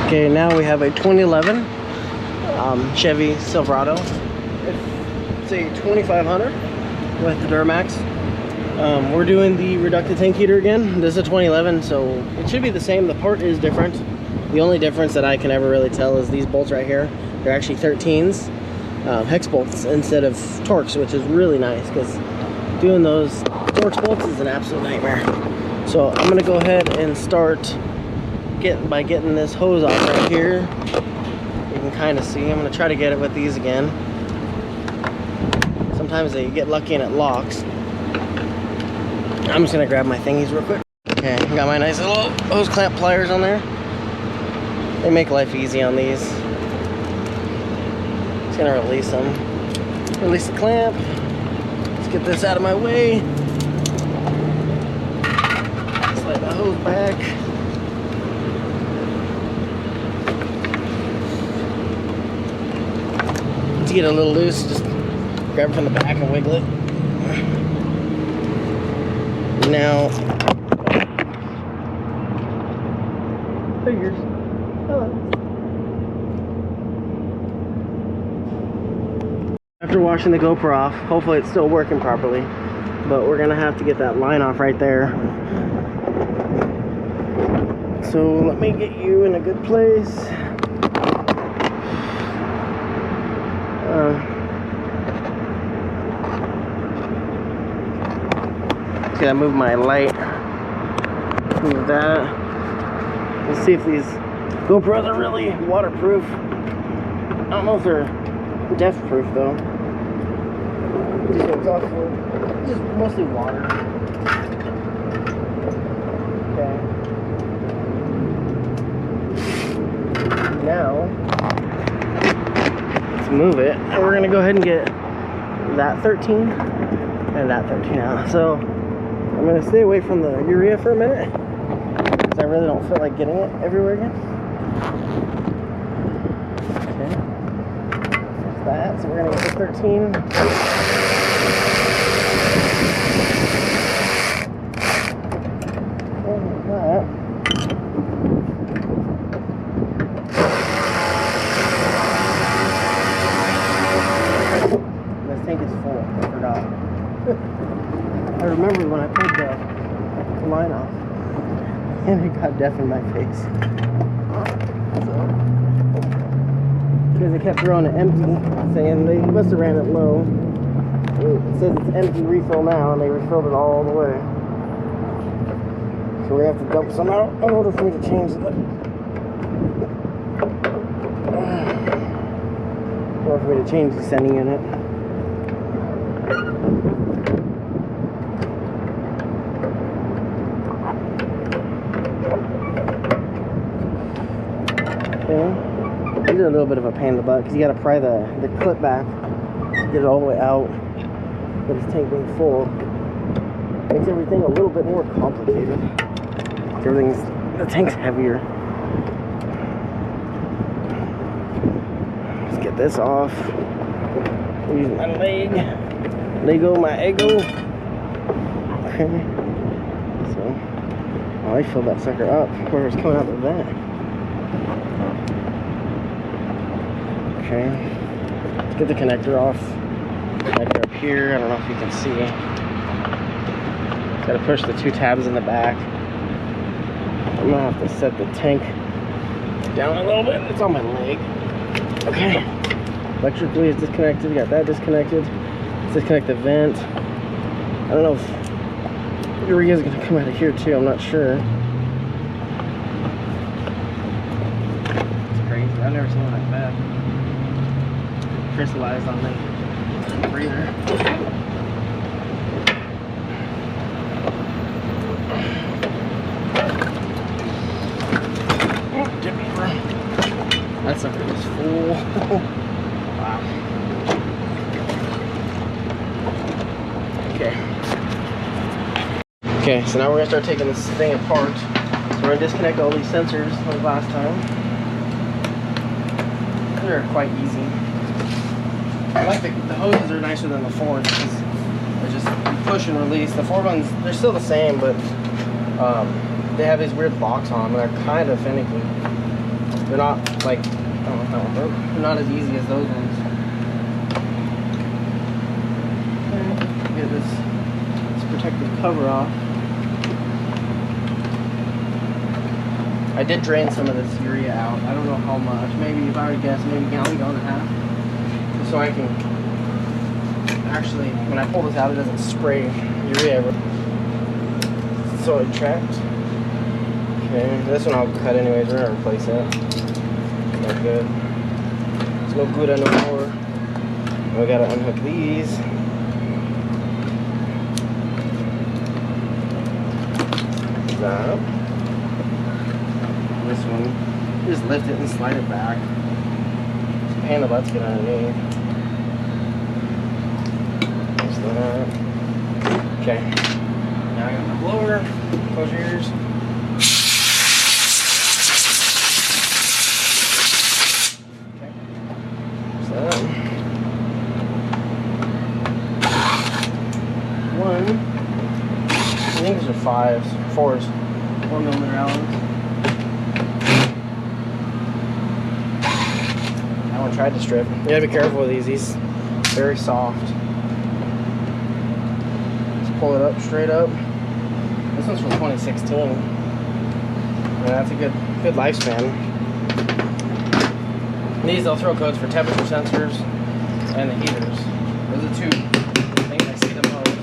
Okay, now we have a 2011 Chevy Silverado. It's a 2500 with the Duramax. We're doing the reductant tank heater again. This is a 2011, so it should be the same. The part is different. The only difference that I can ever really tell is these bolts right here. They're actually 13s, hex bolts instead of Torx, which is really nice because doing those Torx bolts is an absolute nightmare. So I'm gonna go ahead and start by getting this hose off right here. You can kind of see. I'm gonna try to get it with these again. Sometimes they get lucky and it locks. I'm just gonna grab my thingies real quick. Okay, got my nice little hose clamp pliers on there. They make life easy on these. Just gonna release them. Release the clamp. Let's get this out of my way. Slide the hose back. To get it a little loose, just grab it from the back and wiggle it. Now, figures. After washing the GoPro off, hopefully it's still working properly, but we're gonna have to get that line off right there. So let me get you in a good place. Gotta move my light. Move that. Let's see if these GoPros are really waterproof. I don't know if they're death-proof though. Just mostly water. Okay. Now, let's move it. And we're gonna go ahead and get that 13 and that 13 out. So I'm gonna stay away from the urea for a minute because I really don't feel like getting it everywhere again. Okay. That's that. So we're gonna get the 13. That. This tank is full. I forgot. I remember when I pulled the line off and it got deaf in my face. So, because they kept throwing it empty, saying they must have ran it low. It says it's empty refill now, and they refilled it all the way. So we're gonna have to dump some out in order for me to change it. In order for me to change the sending unit. These are a little bit of a pain in the butt because you got to pry the clip back to get it all the way out. But this tank being full makes everything a little bit more complicated. The tank's heavier. Let's get this off. Use my my ego. Okay. So, oh, I filled that sucker up. Whoever's coming out of the vent. Okay, let's get the connector off. Connector up here, I don't know if you can see. Gotta push the two tabs in the back. I'm gonna have to set the tank down a little bit. It's on my leg. Okay, electrically is disconnected. Got that disconnected. Let's disconnect the vent. I don't know if urea is gonna come out of here too, I'm not sure. It's crazy, I've never seen one like that. Crystallized on the breather. Oh, dip over. That sucker is full. Wow. Okay. Okay, so now we're gonna start taking this thing apart. So we're gonna disconnect all these sensors like last time. They're quite easy. I like the hoses are nicer than the Fords because they're just push and release. The Ford ones, they're still the same, but they have these weird locks on them and they're kind of finicky. They're not like, I don't know if that one broke. They're not as easy as those ones. Okay, get this protective cover off. I did drain some of this urea out. I don't know how much. Maybe, if I were to guess, maybe a gallon and a half. Just so I can actually, when I pull this out, it doesn't spray urea. So it trapped. Okay, this one I'll cut anyways. We're gonna replace it. It's not good. It's no good anymore. We gotta unhook these. That. This one, just lift it and slide it back. It's a pain in the butt to get underneath. Just that. Okay. Now I got my blower. Close your ears. Okay. Just that. One. I think these are 4s. 4mm Allens. That one tried to strip. You gotta be careful with these. These very soft. Just pull it up straight up. This one's from 2016. And that's a good lifespan. These they'll throw codes for temperature sensors and the heaters. Those are 2 things I see the most.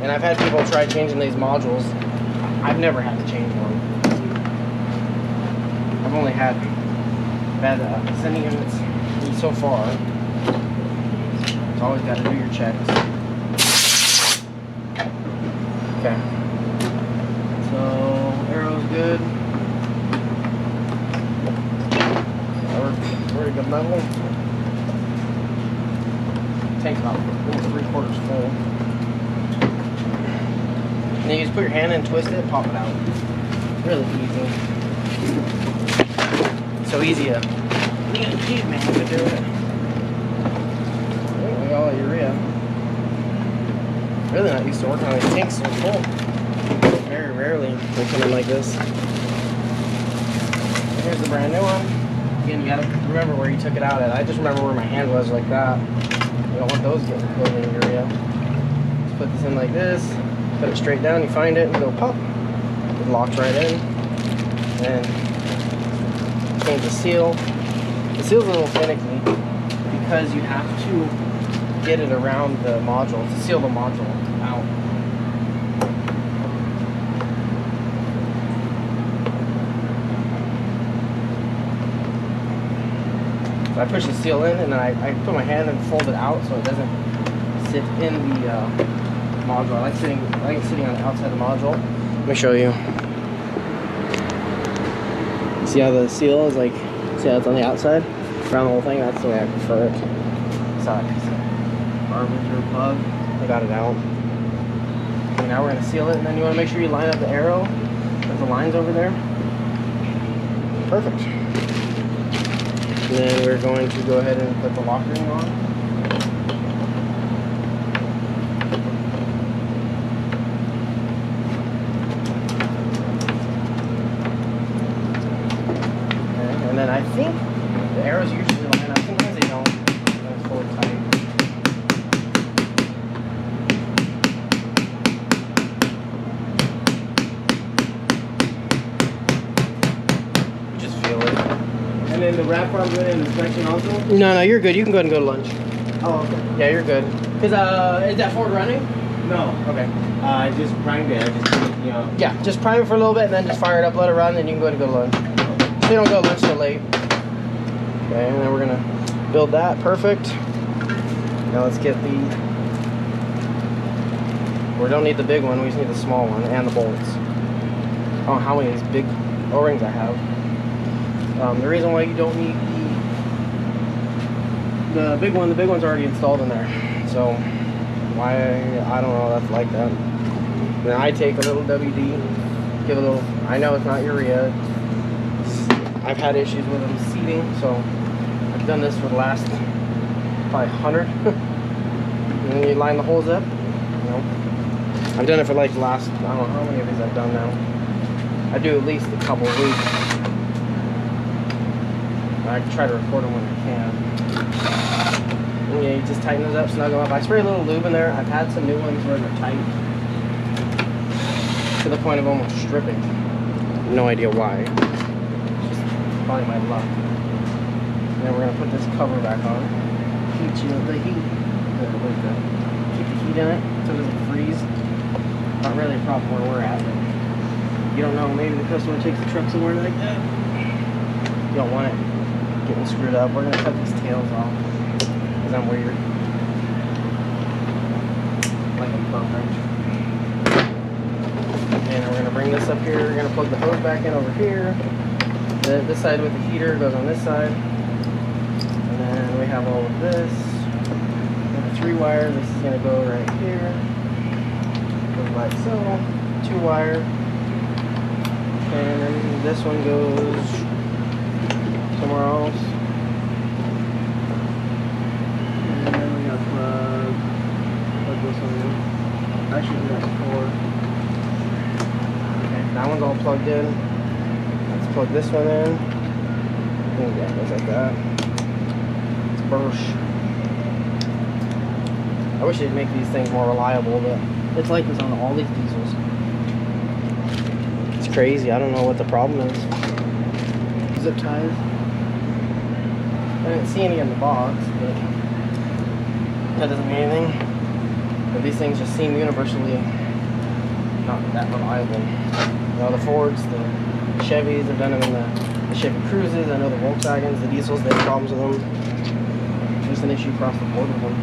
And I've had people try changing these modules. I've never had to change one. I've only had bad sending units so far. It's always got to do your checks. Okay. So arrow's good. Pretty good level. Tank's about 3/4 full. And you just put your hand in, twist it, pop it out. Really easy. So easy to, geez man, to do it. Oh, we got all urea. Really not used to working on these tanks so full. Very rarely they come in like this. And here's the brand new one. Again, you gotta remember where you took it out at. I just remember where my hand was like that. You don't want those getting coated in urea. Just put this in like this. Put it straight down, you find it, and go pop. It locks right in. And change the seal. The seal's a little finicky because you have to get it around the module to seal the module out. So I push the seal in, and then I put my hand and fold it out so it doesn't sit in the module. I like it sitting on the outside of the module. Let me show you. See how the seal is like, see how it's on the outside? Around the whole thing, that's the way I prefer it. Sorry. Garbage or bug. I got it out. Okay, now we're going to seal it, and then you want to make sure you line up the arrow with the lines over there. Perfect. And then we're going to go ahead and put the lock ring on. And then I think the arrows usually line up. Sometimes they don't. It's fully tight. You just feel it. And then the wrap arm good in inspection also? No, you're good. You can go ahead and go to lunch. Oh, okay. Yeah, you're good. Is that Ford running? No. Okay. I just primed it. I just, you know. Yeah, just prime it for a little bit and then just fire it up, let it run, and you can go ahead and go to lunch. So you don't go to lunch till late. Okay, and then we're gonna build that. Perfect. Now let's get the, we don't need the big one, we just need the small one and the bolts. I don't know how many of these big O-rings I have. The reason why you don't need the big one's already installed in there. So why, I don't know, that's like that. Then I take a little WD, give a little, I know it's not urea. I've had issues with them seating, so I've done this for the last probably 100. And then you line the holes up. You know, I've done it for like the last, I don't know how many of these I've done now. I do at least a couple a week. I try to record them when I can. And yeah, you just tighten those up, snug them up. I spray a little lube in there. I've had some new ones where they're tight to the point of almost stripping. No idea why. It's just probably my luck. And then we're gonna put this cover back on. Keep the heat. Keep the heat in it so it doesn't freeze. Not really a problem where we're at. You don't know, maybe the customer takes the truck somewhere like that. You don't want it getting screwed up. We're gonna cut these tails off because I'm weird. Like I'm perfect. And we're gonna bring this up here. We're gonna plug the hose back in over here. This side with the heater goes on this side. And then we have all of this. And the 3-wire, this is gonna go right here. Goes like so. 2-wire. And then this one goes somewhere else. And then we got plug this one in. Actually, we got 4. Okay, that one's all plugged in. Let's plug this one in. And yeah, it goes like that. It's Bursch. I wish they'd make these things more reliable, but it's like this on all these diesels. It's crazy. I don't know what the problem is. Zip ties. I didn't see any in the box, but that doesn't mean anything. But these things just seem universally not that reliable. You know, the Fords, the Chevys, I've done them in the Chevy Cruises. I know the Volkswagens, the diesels, they have problems with them. It's just an issue across the board with them.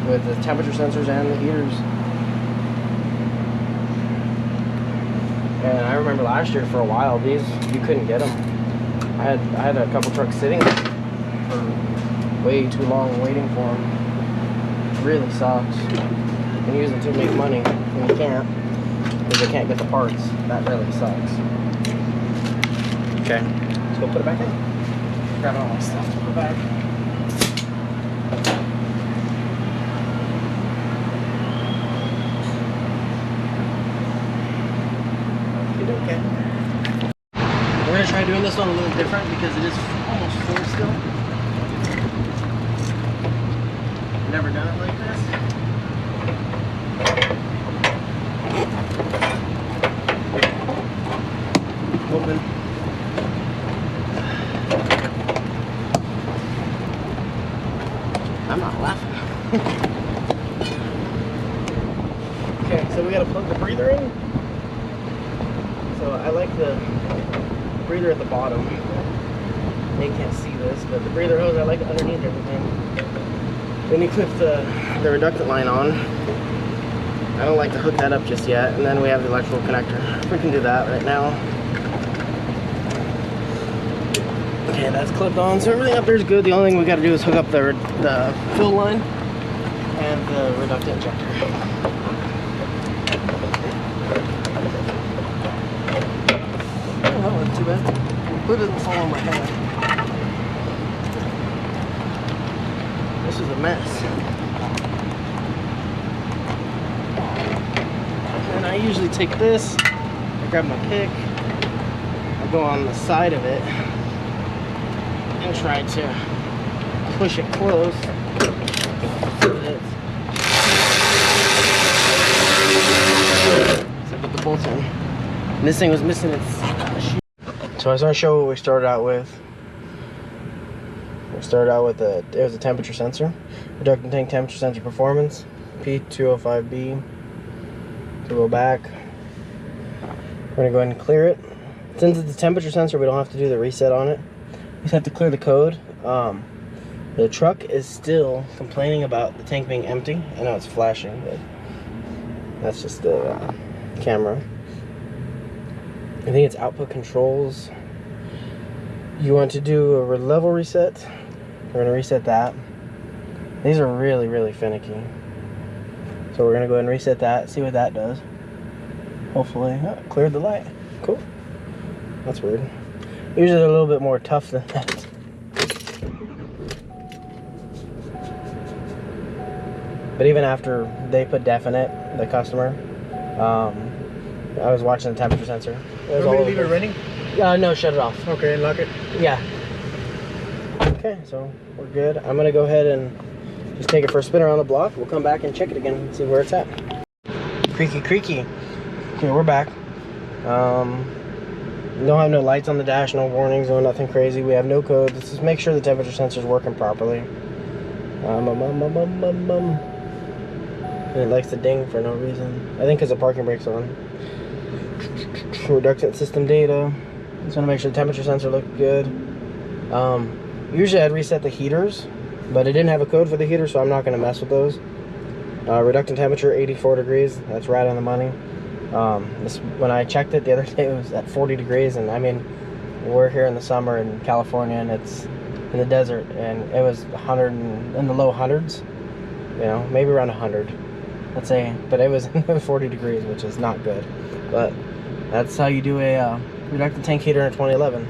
With the temperature sensors and the heaters. And I remember last year for a while, these, you couldn't get them. I had a couple trucks sitting for way too long waiting for them. It really sucks. You can use them to make money, and you can't, because they can't get the parts. That really sucks. Okay, let's go put it back in. Grab all my stuff to put back. Okay. We're gonna try doing this one a little different because it is almost full still. Never done it like this. Open. I'm not laughing. Okay, so we gotta plug the breather in. So I like the breather at the bottom. They can't see this, but the breather hose I like underneath everything. Then you clip the reductant line on. I don't like to hook that up just yet. And then we have the electrical connector. We can do that right now. Okay, that's clipped on. So everything up there is good. The only thing we got to do is hook up the fill line and the reductant injector. That wasn't too bad. Glue doesn't fall on my hand. This is a mess. And I usually take this, I grab my pick, I go on the side of it and try to push it close so that so I put the bolts in. And this thing was missing its shoe. So I was going to show what we started out with. We started out with it was a temperature sensor, reductant tank temperature sensor performance, P205B. To go back, we're going to go ahead and clear it. Since it's a temperature sensor, we don't have to do the reset on it. We just have to clear the code. The truck is still complaining about the tank being empty. I know it's flashing, but that's just the camera. I think it's output controls. You want to do a level reset. We're going to reset that. These are really, really finicky. So we're going to go ahead and reset that, see what that does. Hopefully, cleared the light. Cool. That's weird. Usually they're a little bit more tough than that. But even after they put definite, the customer, I was watching the temperature sensor. It was Want me all to over leave it the running? place. No, shut it off. Okay, lock it. Yeah. Okay, so we're good. I'm gonna go ahead and just take it for a spin around the block. We'll come back and check it again and see where it's at. Creaky, creaky. Okay, we're back. Don't have no lights on the dash, no warnings, no nothing crazy. We have no code. Let's just make sure the temperature sensor is working properly. And it likes to ding for no reason. I think because the parking brake's on. Reductant system data. Just want to make sure the temperature sensor looked good. Usually I'd reset the heaters, but it didn't have a code for the heater, so I'm not going to mess with those. Reductant temperature 84 degrees. That's right on the money. When I checked it the other day, it was at 40 degrees, and I mean, we're here in the summer in California, and it's in the desert, and it was 100 in the low hundreds, you know, maybe around 100, let's say, but it was 40 degrees, which is not good. But that's how you do a reductant tank heater in a 2011.